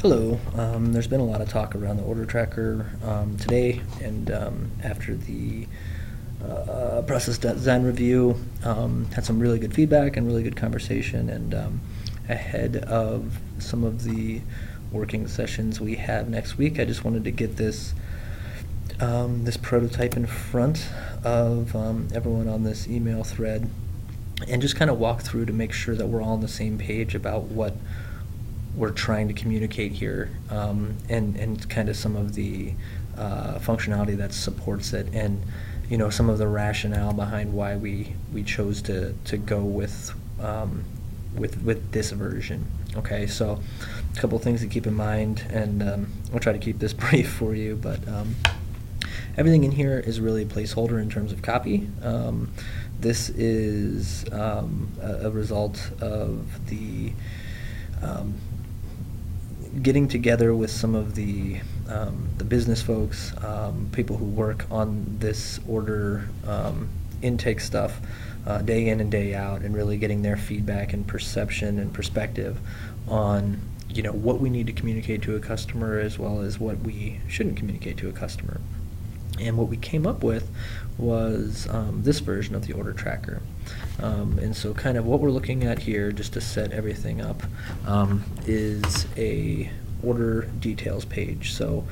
Hello. There's been a lot of talk around the order tracker today, and after the process design review, had some really good feedback and really good conversation. And ahead of some of the working sessions we have next week, I just wanted to get this prototype in front of everyone on this email thread, and just kind of walk through to make sure that we're all on the same page about what we're trying to communicate here, and kind of some of the functionality that supports it, and some of the rationale behind why we chose to go with this version. Okay, so a couple things to keep in mind, and I'll try to keep this brief for you, but everything in here is really a placeholder in terms of copy. This is a result of the getting together with some of the business folks, people who work on this order intake stuff day in and day out, and really getting their feedback and perception and perspective on what we need to communicate to a customer, as well as what we shouldn't communicate to a customer. And what we came up with was this version of the order tracker. And so kind of what we're looking at here, just to set everything up, is a order details page. So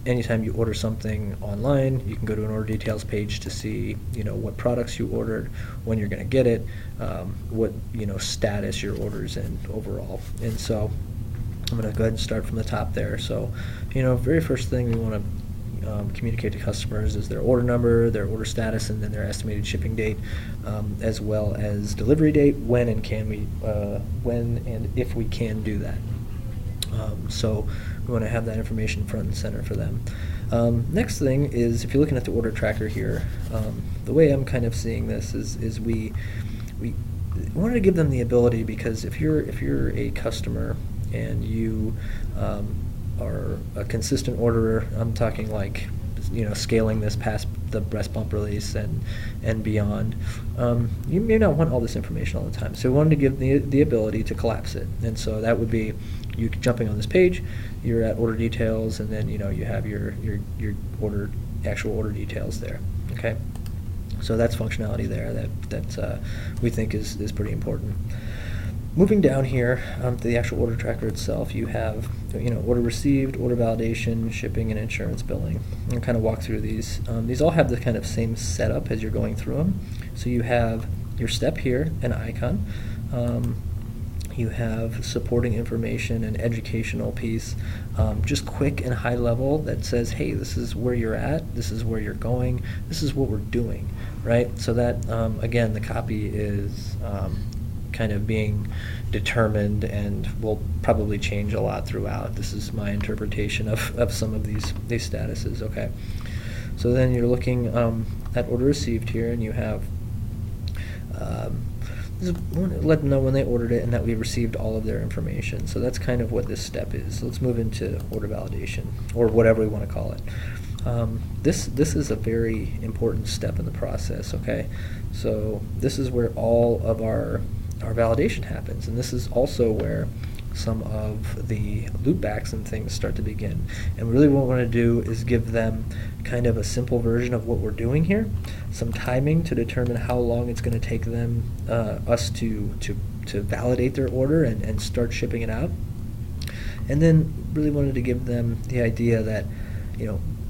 anytime you order something online, you can go to an order details page to see what products you ordered, when you're going to get it, what status your order's in overall. And so I'm going to go ahead and start from the top there. So very first thing we want to communicate to customers is their order number, their order status, and then their estimated shipping date, as well as delivery date, when and if we can do that. So we want to have that information front and center for them. Next thing is, if you're looking at the order tracker here, the way I'm kind of seeing this is we wanted to give them the ability, because if you're a customer and you are a consistent orderer, I'm talking like scaling this past the breast bump release and beyond, you may not want all this information all the time. So we wanted to give the ability to collapse it, and so that would be you jumping on this page, you're at order details, and then you have your actual order details there. Okay, so that's functionality there that we think is pretty important. Moving down here to the actual order tracker itself, you have order received, order validation, shipping, and insurance billing. I'll kind of walk through these. These all have the kind of same setup as you're going through them. So you have your step here, an icon. You have supporting information and educational piece, just quick and high level, that says, hey, this is where you're at, this is where you're going, this is what we're doing, right? So that, again, the copy is kind of being determined and will probably change a lot throughout. This is my interpretation of some of these statuses. Okay, so then you're looking at order received here, and you have let them know when they ordered it and that we received all of their information. So that's kind of what this step is. So let's move into order validation, or whatever we want to call it. This is a very important step in the process. Okay, so this is where all of our validation happens, and this is also where some of the loopbacks and things start to begin. And really what we want to do is give them kind of a simple version of what we're doing here, some timing to determine how long it's going to take them us to validate their order and start shipping it out. And then really wanted to give them the idea that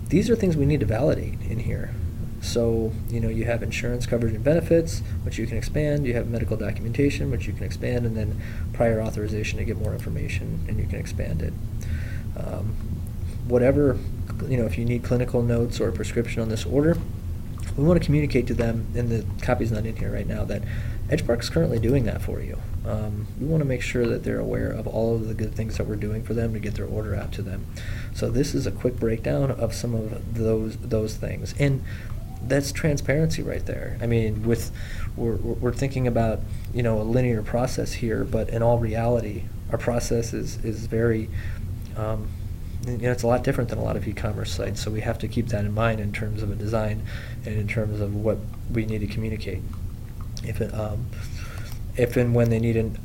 these are things we need to validate in here. So, you have insurance coverage and benefits, which you can expand. You have medical documentation, which you can expand, and then prior authorization to get more information, and you can expand it. Whatever, if you need clinical notes or a prescription on this order, we want to communicate to them, and the copy's not in here right now, that Edgepark's currently doing that for you. We want to make sure that they're aware of all of the good things that we're doing for them to get their order out to them. So this is a quick breakdown of some of those things. And that's transparency right there. I mean, we're thinking about a linear process here, but in all reality, our process is very it's a lot different than a lot of e-commerce sites. So we have to keep that in mind in terms of a design and in terms of what we need to communicate. If and when they need an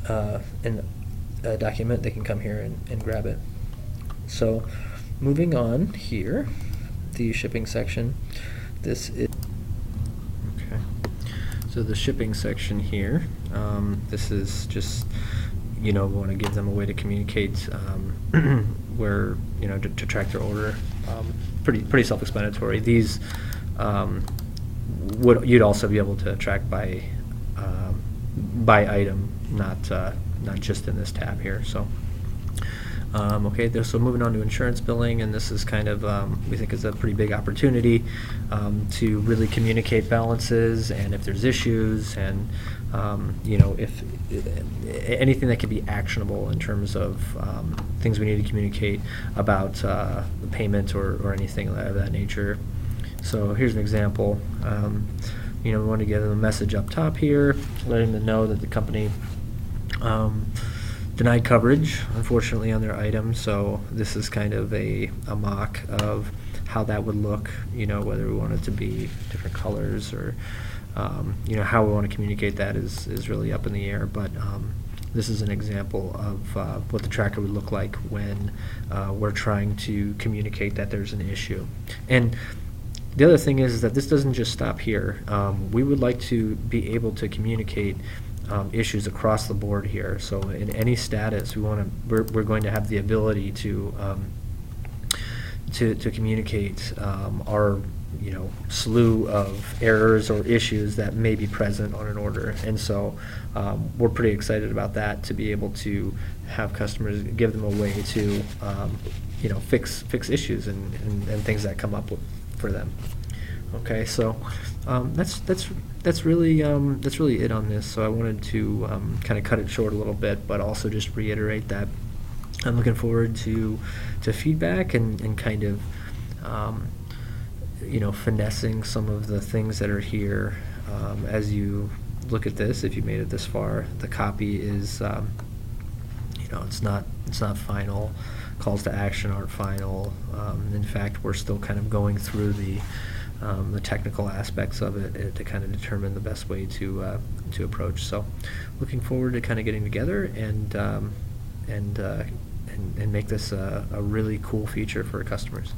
document, they can come here and grab it. So moving on here, the shipping section, this is, okay, so the shipping section here, this is just, we want to give them a way to communicate where, to track their order. Pretty self-explanatory. These you'd also be able to track by item, not just in this tab here. So okay, so moving on to insurance billing, and this is kind of we think is a pretty big opportunity to really communicate balances and if there's issues, and if anything that could be actionable in terms of things we need to communicate about the payment or anything of that nature. So here's an example. We want to give them a message up top here, letting them know that the company denied coverage, unfortunately, on their item. So this is kind of a mock of how that would look, whether we want it to be different colors or, how we want to communicate that is really up in the air. But this is an example of what the tracker would look like when we're trying to communicate that there's an issue. And the other thing is that this doesn't just stop here. We would like to be able to communicate issues across the board here. So in any status, we're going to have the ability to communicate our slew of errors or issues that may be present on an order. And so we're pretty excited about that, to be able to have customers, give them a way to fix issues and things that come up for them. Okay, so that's really it on this. So I wanted to kind of cut it short a little bit, but also just reiterate that I'm looking forward to feedback and kind of finessing some of the things that are here as you look at this. If you made it this far, the copy is it's not final. Calls to action aren't final. In fact, we're still kind of going through the technical aspects of it to kind of determine the best way to approach. So, looking forward to kind of getting together and make this a really cool feature for our customers.